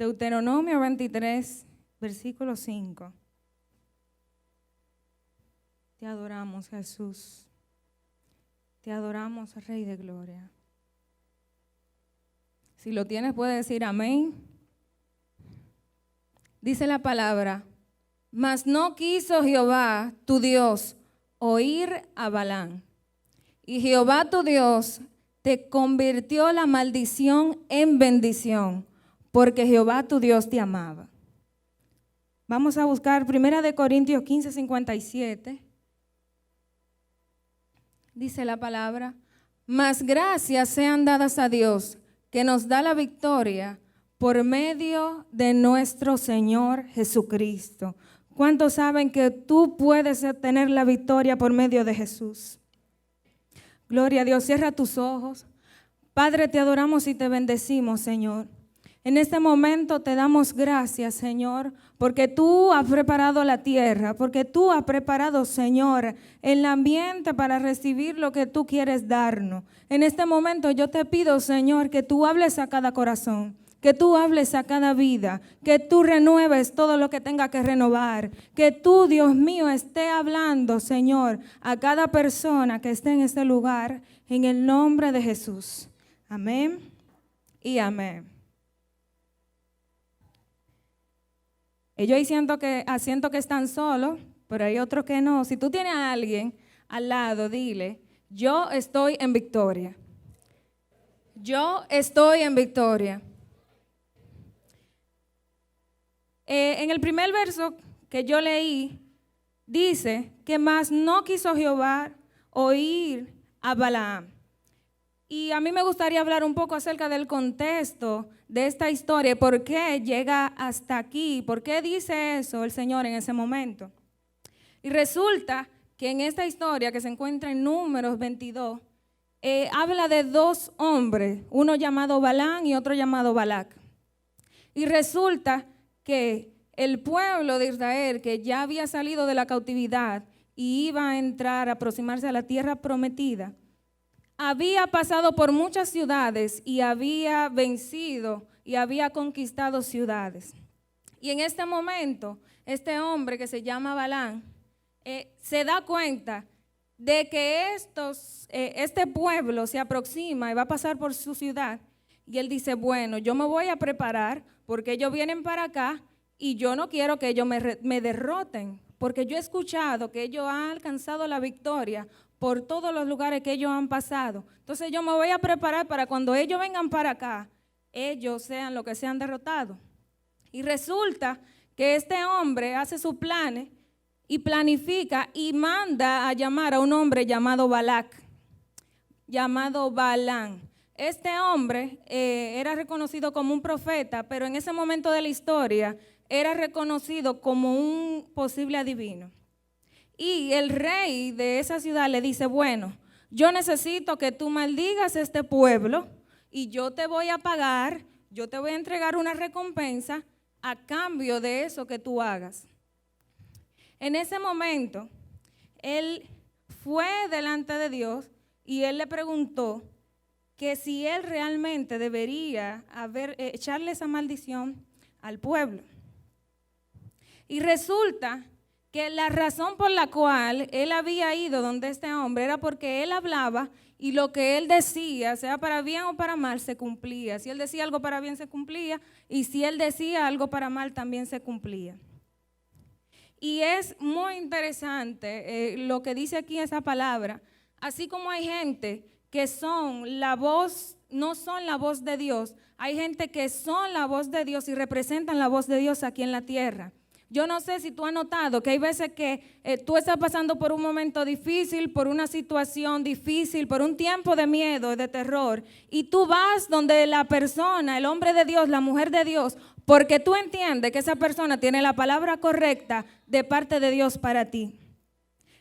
Deuteronomio 23, versículo 5. Te adoramos, Jesús. Te adoramos, Rey de Gloria. Si lo tienes, puede decir amén. Dice la palabra: mas no quiso Jehová tu Dios oír a Balaam. Y Jehová tu Dios te convirtió la maldición en bendición, porque Jehová tu Dios te amaba. Vamos a buscar 1 Corintios 15, 57. Dice la palabra: mas gracias sean dadas a Dios, que nos da la victoria por medio de nuestro Señor Jesucristo. ¿Cuántos saben que tú puedes obtener la victoria por medio de Jesús? Gloria a Dios. Cierra tus ojos. Padre, te adoramos y te bendecimos, Señor. En este momento te damos gracias, Señor, porque tú has preparado la tierra, porque tú has preparado, Señor, el ambiente para recibir lo que tú quieres darnos. En este momento yo te pido, Señor, que tú hables a cada corazón, que tú hables a cada vida, que tú renueves todo lo que tenga que renovar, que tú, Dios mío, esté hablando, Señor, a cada persona que esté en este lugar, en el nombre de Jesús. Amén y amén. Ellos siento que están solos, pero hay otros que no. Si tú tienes a alguien al lado, dile: yo estoy en victoria. Yo estoy en victoria. En el primer verso que yo leí, dice que más no quiso Jehová oír a Balaam. Y a mí me gustaría hablar un poco acerca del contexto de esta historia, por qué llega hasta aquí, por qué dice eso el Señor en ese momento. Y resulta que en esta historia que se encuentra en Números 22, habla de dos hombres, uno llamado Balaam y otro llamado Balac. Y resulta que el pueblo de Israel, que ya había salido de la cautividad y iba a entrar, a aproximarse a la tierra prometida, había pasado por muchas ciudades y había vencido y había conquistado ciudades. Y en este momento, este hombre que se llama Balaam se da cuenta de que este pueblo se aproxima y va a pasar por su ciudad. Y él dice: bueno, yo me voy a preparar porque ellos vienen para acá y yo no quiero que ellos me derroten, porque yo he escuchado que ellos han alcanzado la victoria por todos los lugares que ellos han pasado. Entonces yo me voy a preparar para cuando ellos vengan para acá, ellos sean los que sean derrotados. Y resulta que este hombre hace sus planes y planifica y manda a llamar a un hombre llamado Balac, llamado Balaam. Este hombre era reconocido como un profeta, pero en ese momento de la historia era reconocido como un posible adivino. Y el rey de esa ciudad le dice: bueno, yo necesito que tú maldigas a este pueblo y yo te voy a pagar, yo te voy a entregar una recompensa a cambio de eso que tú hagas. En ese momento, él fue delante de Dios y él le preguntó que si él realmente debería echarle esa maldición al pueblo. Y resulta que la razón por la cual él había ido donde este hombre era porque él hablaba y lo que él decía, sea para bien o para mal, se cumplía. Si él decía algo para bien, se cumplía, y si él decía algo para mal, también se cumplía. Y es muy interesante lo que dice aquí esa palabra. Así como hay gente que son la voz, no son la voz de Dios, hay gente que son la voz de Dios y representan la voz de Dios aquí en la tierra. Yo no sé si tú has notado que hay veces que tú estás pasando por un momento difícil, por una situación difícil, por un tiempo de miedo, de terror, y tú vas donde la persona, el hombre de Dios, la mujer de Dios, porque tú entiendes que esa persona tiene la palabra correcta de parte de Dios para ti.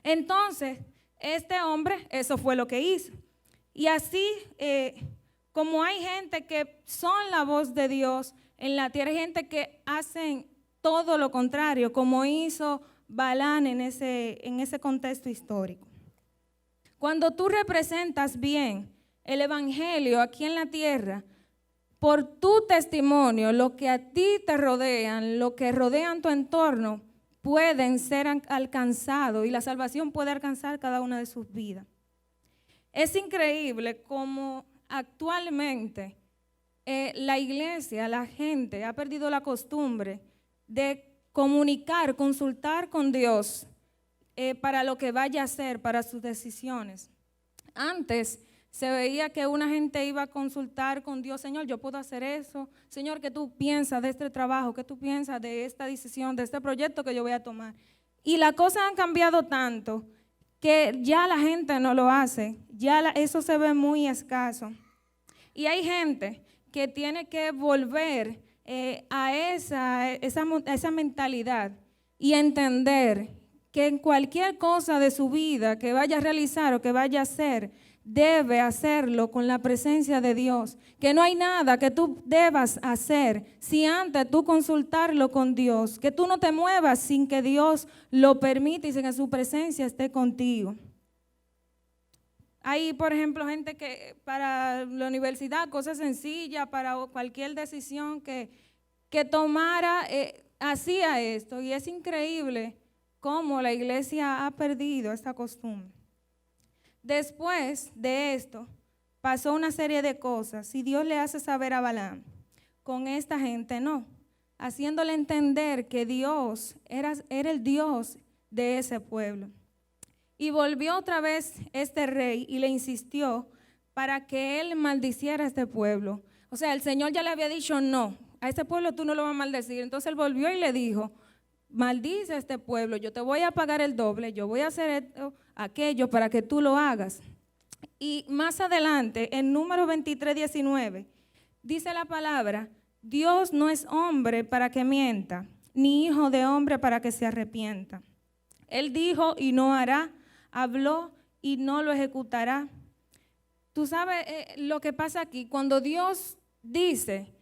Entonces, este hombre, eso fue lo que hizo. Y así, como hay gente que son la voz de Dios en la tierra, hay gente que hacen todo lo contrario, como hizo Balaam en ese contexto histórico. Cuando tú representas bien el evangelio aquí en la tierra, por tu testimonio, lo que a ti te rodean, lo que rodean tu entorno, pueden ser alcanzados y la salvación puede alcanzar cada una de sus vidas. Es increíble cómo actualmente la iglesia, la gente ha perdido la costumbre de comunicar, consultar con Dios para lo que vaya a hacer, para sus decisiones. Antes se veía que una gente iba a consultar con Dios: Señor, yo puedo hacer eso. Señor, ¿qué tú piensas de este trabajo? ¿Qué tú piensas de esta decisión, de este proyecto que yo voy a tomar? Y las cosas han cambiado tanto que ya la gente no lo hace, eso se ve muy escaso. Y hay gente que tiene que volver a esa mentalidad y entender que en cualquier cosa de su vida que vaya a realizar o que vaya a hacer, debe hacerlo con la presencia de Dios, que no hay nada que tú debas hacer si antes tú consultarlo con Dios, que tú no te muevas sin que Dios lo permita y sin que su presencia esté contigo. Hay, por ejemplo, gente que para la universidad, cosas sencillas, para cualquier decisión que tomara, hacía esto, y es increíble cómo la iglesia ha perdido esta costumbre. Después de esto, pasó una serie de cosas y Dios le hace saber a Balaam: con esta gente no, haciéndole entender que Dios era el Dios de ese pueblo. Y volvió otra vez este rey y le insistió para que él maldiciera a este pueblo. O sea, el Señor ya le había dicho: no, a este pueblo tú no lo vas a maldecir. Entonces él volvió y le dijo: maldice a este pueblo, yo te voy a pagar el doble, yo voy a hacer esto, aquello para que tú lo hagas. Y más adelante, en Números 23:19, dice la palabra: Dios no es hombre para que mienta, ni hijo de hombre para que se arrepienta. Él dijo y no hará, habló y no lo ejecutará. Tú sabes lo que pasa aquí, cuando Dios dice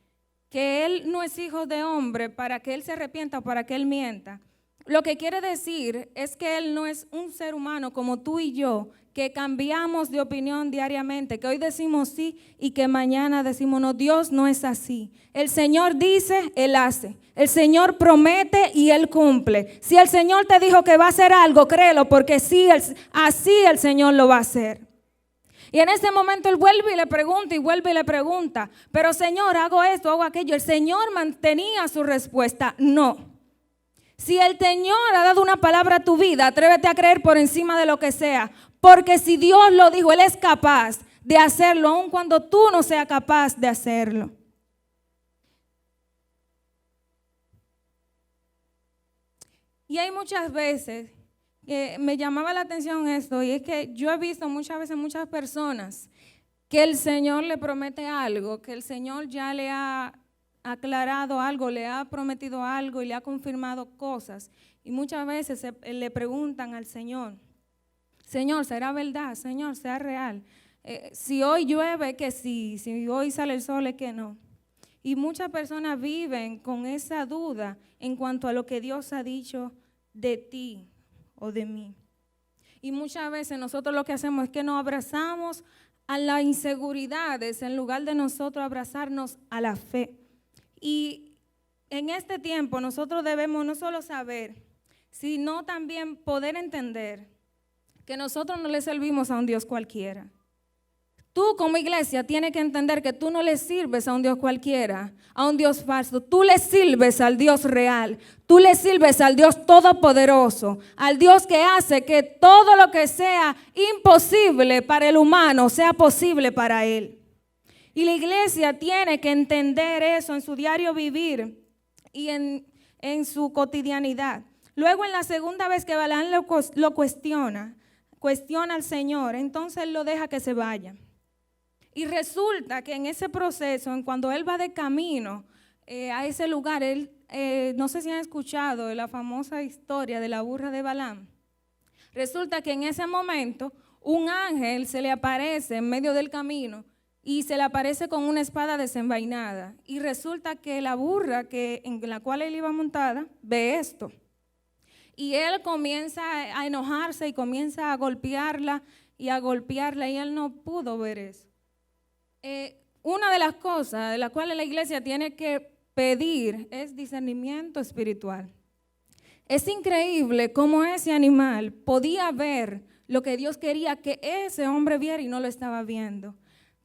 que Él no es hijo de hombre para que Él se arrepienta o para que Él mienta, lo que quiere decir es que Él no es un ser humano como tú y yo, que cambiamos de opinión diariamente, que hoy decimos sí y que mañana decimos no. Dios no es así. El Señor dice, Él hace. El Señor promete y Él cumple. Si el Señor te dijo que va a hacer algo, créelo, porque sí, así el Señor lo va a hacer. Y en ese momento él vuelve y le pregunta y vuelve y le pregunta: pero Señor, hago esto, hago aquello. El Señor mantenía su respuesta: no. Si el Señor ha dado una palabra a tu vida, atrévete a creer por encima de lo que sea. Porque si Dios lo dijo, Él es capaz de hacerlo, aun cuando tú no seas capaz de hacerlo. Y hay muchas veces que me llamaba la atención esto, y es que yo he visto muchas veces muchas personas que el Señor le promete algo, que el Señor ya le ha aclarado algo, le ha prometido algo y le ha confirmado cosas, y muchas veces le preguntan al Señor: Señor, ¿será verdad? Señor, ¿será real? Si hoy llueve, que sí, si hoy sale el sol, es que no. Y muchas personas viven con esa duda en cuanto a lo que Dios ha dicho de ti o de mí. Y muchas veces nosotros lo que hacemos es que nos abrazamos a las inseguridades en lugar de nosotros abrazarnos a la fe. Y en este tiempo nosotros debemos no solo saber, sino también poder entender que nosotros no le servimos a un Dios cualquiera. Tú como iglesia tienes que entender que tú no le sirves a un Dios cualquiera, a un Dios falso. Tú le sirves al Dios real. Tú le sirves al Dios todopoderoso, al Dios que hace que todo lo que sea imposible para el humano sea posible para Él. Y la iglesia tiene que entender eso en su diario vivir y en su cotidianidad. Luego, en la segunda vez que Balaam lo cuestiona al Señor, entonces Él lo deja que se vaya. Y resulta que en ese proceso, cuando él va de camino a ese lugar, no sé si han escuchado la famosa historia de la burra de Balaam. Resulta que en ese momento un ángel se le aparece en medio del camino y se le aparece con una espada desenvainada. Y resulta que la burra en la cual él iba montada ve esto. Y él comienza a enojarse y comienza a golpearla, y él no pudo ver eso. una de las cosas de las cuales la iglesia tiene que pedir es discernimiento espiritual. Es increíble cómo ese animal podía ver lo que Dios quería que ese hombre viera y no lo estaba viendo.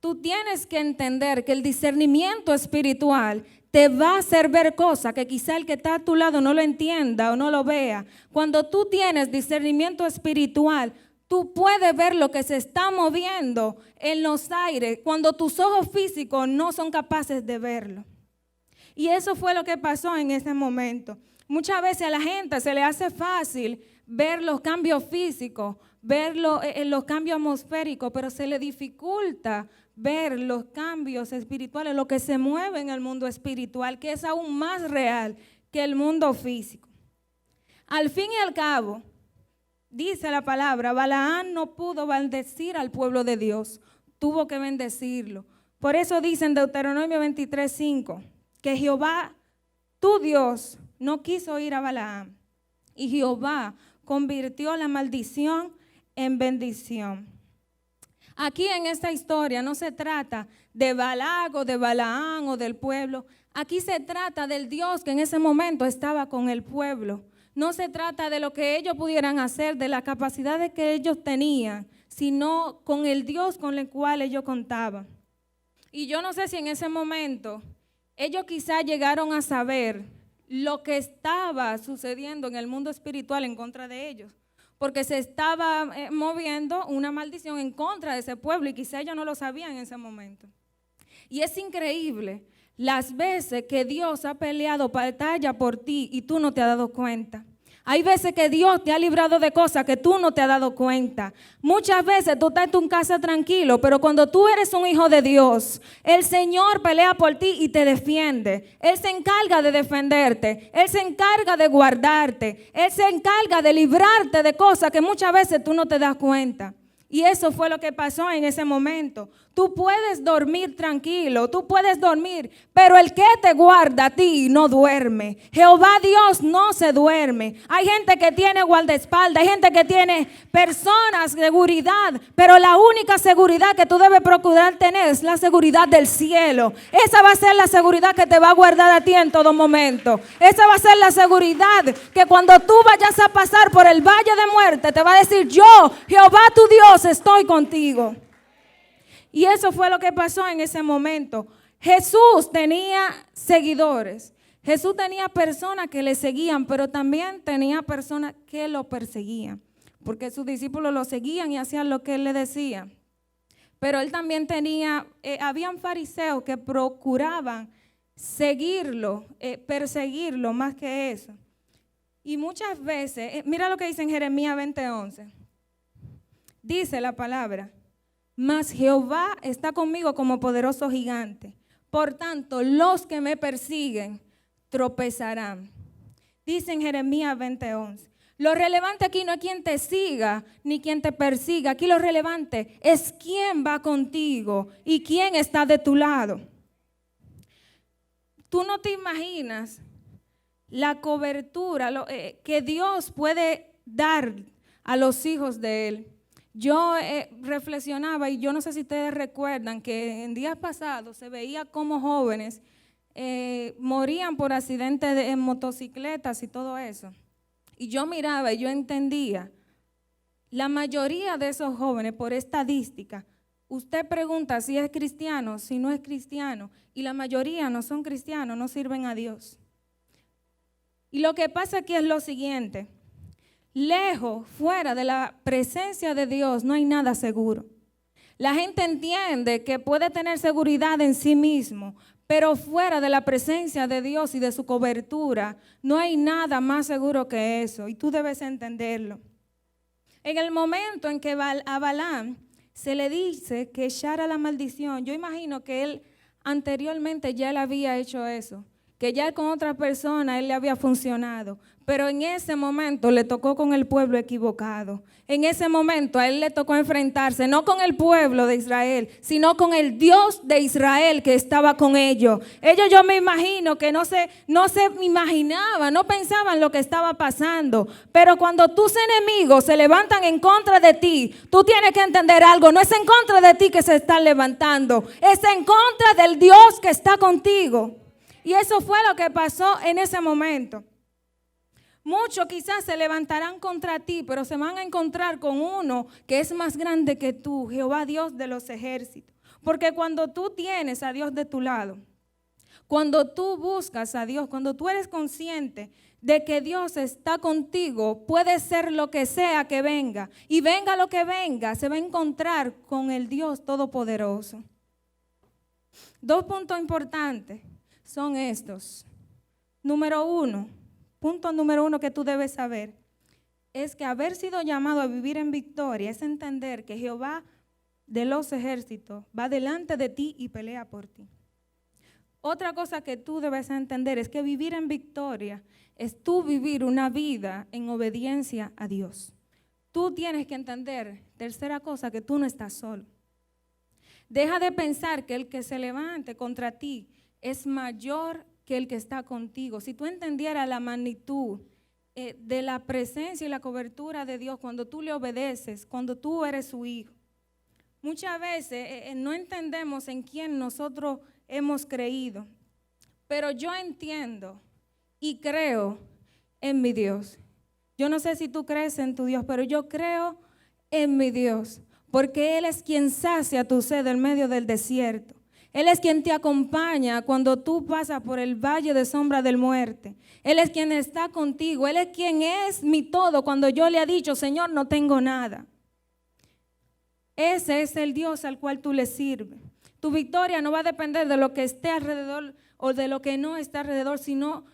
Tú tienes que entender que el discernimiento espiritual te va a hacer ver cosas que quizá el que está a tu lado no lo entienda o no lo vea. Cuando tú tienes discernimiento espiritual, tú puedes ver lo que se está moviendo en los aires cuando tus ojos físicos no son capaces de verlo. Y eso fue lo que pasó en ese momento. Muchas veces a la gente se le hace fácil ver los cambios físicos, ver los cambios atmosféricos, pero se le dificulta ver los cambios espirituales, lo que se mueve en el mundo espiritual, que es aún más real que el mundo físico. Al fin y al cabo, dice la palabra, Balaam no pudo bendecir al pueblo de Dios, tuvo que bendecirlo. Por eso dice en Deuteronomio 23:5, que Jehová, tu Dios, no quiso oír a Balaam, y Jehová convirtió la maldición en bendición. Aquí en esta historia no se trata de Balac o de Balaam o del pueblo. Aquí se trata del Dios que en ese momento estaba con el pueblo. No se trata de lo que ellos pudieran hacer, de las capacidades que ellos tenían, sino con el Dios con el cual ellos contaban. Y yo no sé si en ese momento ellos quizás llegaron a saber lo que estaba sucediendo en el mundo espiritual en contra de ellos, porque se estaba moviendo una maldición en contra de ese pueblo y quizá ellos no lo sabían en ese momento. Y es increíble las veces que Dios ha peleado batalla por ti y tú no te has dado cuenta. Hay veces que Dios te ha librado de cosas que tú no te has dado cuenta. Muchas veces tú estás en tu casa tranquilo, pero cuando tú eres un hijo de Dios, el Señor pelea por ti y te defiende. Él se encarga de defenderte. Él se encarga de guardarte. Él se encarga de librarte de cosas que muchas veces tú no te das cuenta. Y eso fue lo que pasó en ese momento. Tú puedes dormir tranquilo, tú puedes dormir, pero el que te guarda a ti no duerme. Jehová Dios no se duerme. Hay gente que tiene guardaespaldas, hay gente que tiene personas, seguridad, pero la única seguridad que tú debes procurar tener es la seguridad del cielo. Esa va a ser la seguridad que te va a guardar a ti en todo momento. Esa va a ser la seguridad que cuando tú vayas a pasar por el valle de muerte, te va a decir: yo, Jehová tu Dios, estoy contigo. Y eso fue lo que pasó en ese momento. Jesús tenía seguidores. Jesús tenía personas que le seguían, pero también tenía personas que lo perseguían, porque sus discípulos lo seguían y hacían lo que él les decía. Pero él también tenía, habían fariseos que procuraban seguirlo, perseguirlo más que eso. Y muchas veces, mira lo que dice en Jeremías 20:11. Dice la palabra: mas Jehová está conmigo como poderoso gigante. Por tanto, los que me persiguen tropezarán. Dice en Jeremías 20:11. Lo relevante aquí no es quién te siga ni quién te persiga. Aquí lo relevante es quién va contigo y quién está de tu lado. Tú no te imaginas la cobertura que Dios puede dar a los hijos de Él. Yo reflexionaba, y yo no sé si ustedes recuerdan que en días pasados se veía como jóvenes morían por accidentes en motocicletas y todo eso. Y yo miraba y yo entendía, la mayoría de esos jóvenes, por estadística, usted pregunta si es cristiano, si no es cristiano, y la mayoría no son cristianos, no sirven a Dios. Y lo que pasa aquí es lo siguiente: lejos, fuera de la presencia de Dios, no hay nada seguro. La gente entiende que puede tener seguridad en sí mismo, pero fuera de la presencia de Dios y de su cobertura, no hay nada más seguro que eso, y tú debes entenderlo. En el momento en que a Balaam se le dice que echara la maldición, yo imagino que él anteriormente ya le había hecho eso. que ya con otra persona él le había funcionado, pero en ese momento le tocó con el pueblo equivocado. En ese momento a él le tocó enfrentarse no con el pueblo de Israel, sino con el Dios de Israel que estaba con ellos. Ellos, yo me imagino que no se imaginaban, no pensaban lo que estaba pasando. Pero cuando tus enemigos se levantan en contra de ti, tú tienes que entender algo. No es en contra de ti que se están levantando, es en contra del Dios que está contigo. Y eso fue lo que pasó en ese momento. Muchos quizás se levantarán contra ti, pero se van a encontrar con uno que es más grande que tú, Jehová Dios de los ejércitos. Porque cuando tú tienes a Dios de tu lado, cuando tú buscas a Dios, cuando tú eres consciente de que Dios está contigo, puede ser lo que sea que venga. Y venga lo que venga, se va a encontrar con el Dios Todopoderoso. 2 puntos importantes son estos. Punto número uno que tú debes saber es que haber sido llamado a vivir en victoria es entender que Jehová de los ejércitos va delante de ti y pelea por ti. Otra cosa que tú debes entender es que vivir en victoria es tú vivir una vida en obediencia a Dios. Tú tienes que entender, tercera cosa, que tú no estás solo. Deja de pensar que el que se levante contra ti es mayor que el que está contigo. Si tú entendieras la magnitud de la presencia y la cobertura de Dios cuando tú le obedeces, cuando tú eres su hijo. Muchas veces no entendemos en quién nosotros hemos creído, pero yo entiendo y creo en mi Dios. Yo no sé si tú crees en tu Dios, pero yo creo en mi Dios, porque Él es quien sacia tu sed en medio del desierto. Él es quien te acompaña cuando tú pasas por el valle de sombra de muerte. Él es quien está contigo. Él es quien es mi todo cuando yo le he dicho, Señor, no tengo nada. Ese es el Dios al cual tú le sirves. Tu victoria no va a depender de lo que esté alrededor o de lo que no está alrededor, sino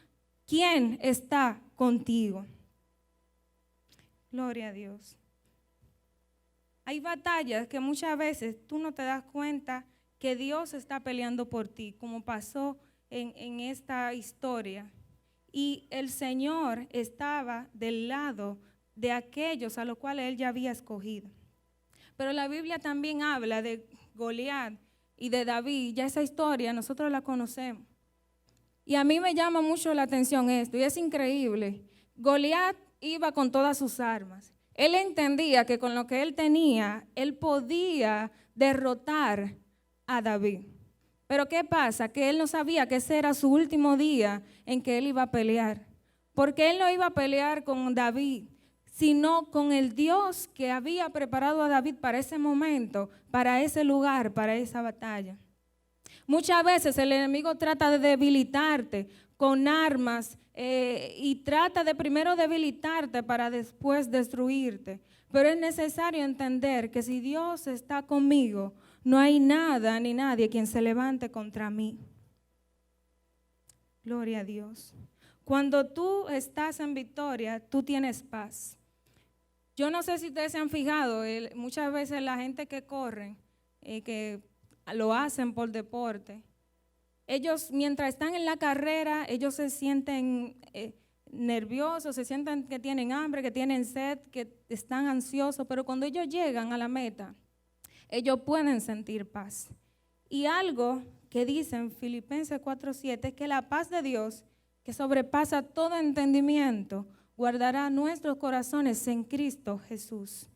quién está contigo. Gloria a Dios. Hay batallas que muchas veces tú no te das cuenta que Dios está peleando por ti, como pasó en esta historia. Y el Señor estaba del lado de aquellos a los cuales Él ya había escogido. Pero la Biblia también habla de Goliat y de David. Ya esa historia nosotros la conocemos. Y a mí me llama mucho la atención esto, y es increíble. Goliat iba con todas sus armas. Él entendía que con lo que él tenía, él podía derrotar a David. Pero ¿qué pasa? Que él no sabía que ese era su último día en que él iba a pelear. Porque él no iba a pelear con David, sino con el Dios que había preparado a David para ese momento, para ese lugar, para esa batalla. Muchas veces el enemigo trata de debilitarte con armas y trata de primero debilitarte para después destruirte. Pero es necesario entender que si Dios está conmigo, no hay nada ni nadie quien se levante contra mí. Gloria a Dios. Cuando tú estás en victoria, tú tienes paz. Yo no sé si ustedes se han fijado, muchas veces la gente que corre, que lo hacen por deporte, ellos mientras están en la carrera, ellos se sienten nerviosos, se sienten que tienen hambre, que tienen sed, que están ansiosos, pero cuando ellos llegan a la meta, ellos pueden sentir paz. Y algo que dice en Filipenses 4:7 es que la paz de Dios, que sobrepasa todo entendimiento, guardará nuestros corazones en Cristo Jesús.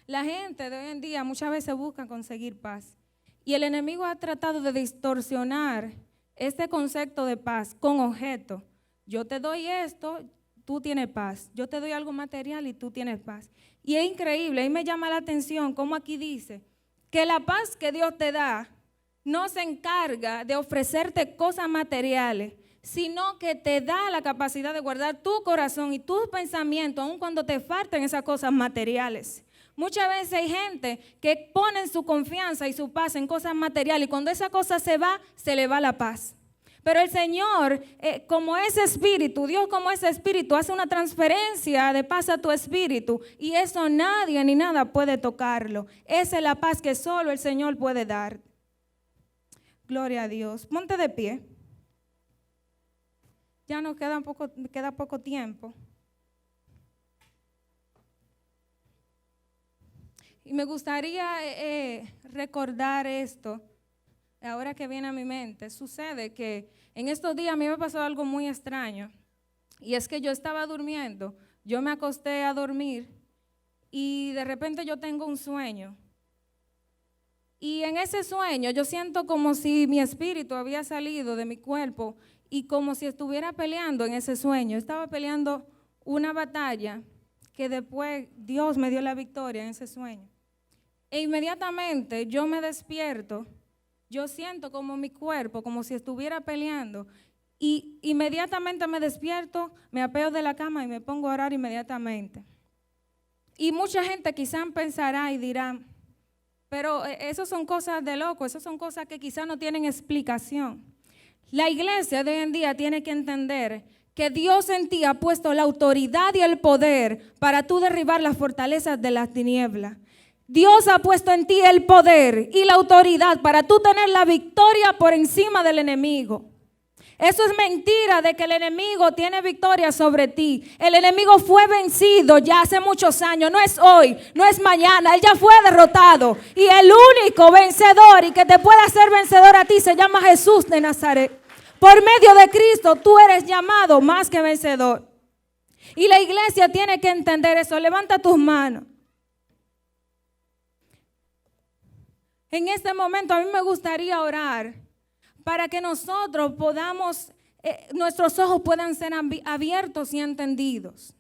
La gente de hoy en día muchas veces busca conseguir paz. Y el enemigo ha tratado de distorsionar este concepto de paz con objeto. Yo te doy esto, tú tienes paz. Yo te doy algo material y tú tienes paz. Y es increíble, ahí me llama la atención cómo aquí dice que la paz que Dios te da no se encarga de ofrecerte cosas materiales, sino que te da la capacidad de guardar tu corazón y tus pensamientos, aun cuando te falten esas cosas materiales. Muchas veces hay gente que pone su confianza y su paz en cosas materiales y cuando esa cosa se va, se le va la paz. Pero el Señor, como ese espíritu, Dios como ese espíritu, hace una transferencia de paz a tu espíritu y eso nadie ni nada puede tocarlo. Esa es la paz que solo el Señor puede dar. Gloria a Dios. Ponte de pie. ya nos queda poco tiempo. Y me gustaría recordar esto, ahora que viene a mi mente. Sucede que en estos días a mí me pasó algo muy extraño. Y es que yo estaba durmiendo, yo me acosté a dormir y de repente yo tengo un sueño. Y en ese sueño yo siento como si mi espíritu había salido de mi cuerpo y como si estuviera peleando en ese sueño. Estaba peleando una batalla que después Dios me dio la victoria en ese sueño. E inmediatamente yo me despierto, yo siento como mi cuerpo, como si estuviera peleando. Y inmediatamente me despierto, me apeo de la cama y me pongo a orar inmediatamente. Y mucha gente quizás pensará y dirá, pero eso son cosas de loco, esas son cosas que quizás no tienen explicación. La iglesia de hoy en día tiene que entender que Dios en ti ha puesto la autoridad y el poder para tú derribar las fortalezas de las tinieblas. Dios ha puesto en ti el poder y la autoridad para tú tener la victoria por encima del enemigo. Eso es mentira de que el enemigo tiene victoria sobre ti. El enemigo fue vencido ya hace muchos años, no es hoy, no es mañana, él ya fue derrotado. Y el único vencedor y que te puede hacer vencedor a ti se llama Jesús de Nazaret. Por medio de Cristo tú eres llamado más que vencedor. Y la iglesia tiene que entender eso. Levanta tus manos. En este momento a mí me gustaría orar para que nosotros podamos, nuestros ojos puedan ser abiertos y entendidos.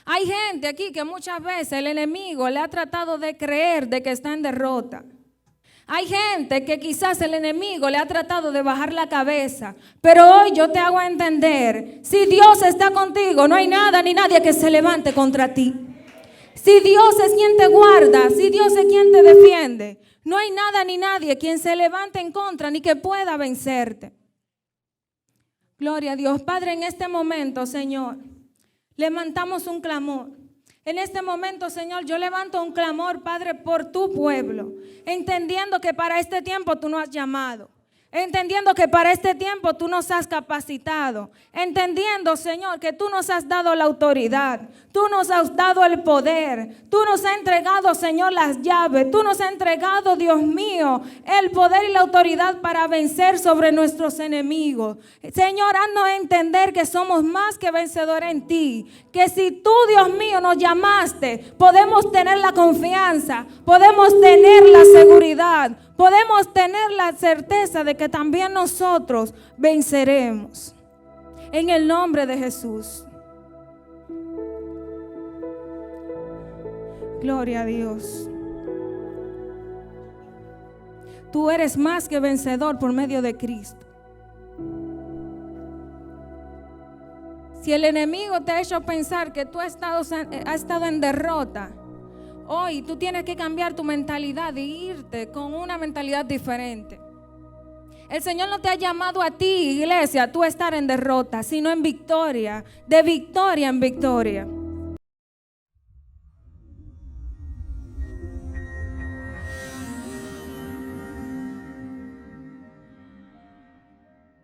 Hay gente aquí que muchas veces el enemigo le ha tratado de creer de que está en derrota. Hay gente que quizás el enemigo le ha tratado de bajar la cabeza, pero hoy yo te hago entender, si Dios está contigo, no hay nada ni nadie que se levante contra ti. Si Dios es quien te guarda, si Dios es quien te defiende, no hay nada ni nadie quien se levante en contra ni que pueda vencerte. Gloria a Dios. Padre, en este momento, Señor, levantamos un clamor. En este momento, Señor, yo levanto un clamor, Padre, por tu pueblo, entendiendo que para este tiempo tú nos has llamado. Entendiendo que para este tiempo tú nos has capacitado. Entendiendo, Señor, que tú nos has dado la autoridad. Tú nos has dado el poder. Tú nos has entregado, Señor, las llaves. Tú nos has entregado, Dios mío, el poder y la autoridad para vencer sobre nuestros enemigos. Señor, haznos entender que somos más que vencedores en ti. Que si tú, Dios mío, nos llamaste, podemos tener la confianza. Podemos tener la seguridad. Podemos tener la certeza de que también nosotros venceremos. En el nombre de Jesús. Gloria a Dios. Tú eres más que vencedor por medio de Cristo. Si el enemigo te ha hecho pensar que tú has estado en derrota, hoy tú tienes que cambiar tu mentalidad e irte con una mentalidad diferente. El Señor no te ha llamado a ti, iglesia, a tú estar en derrota, sino en victoria, de victoria en victoria.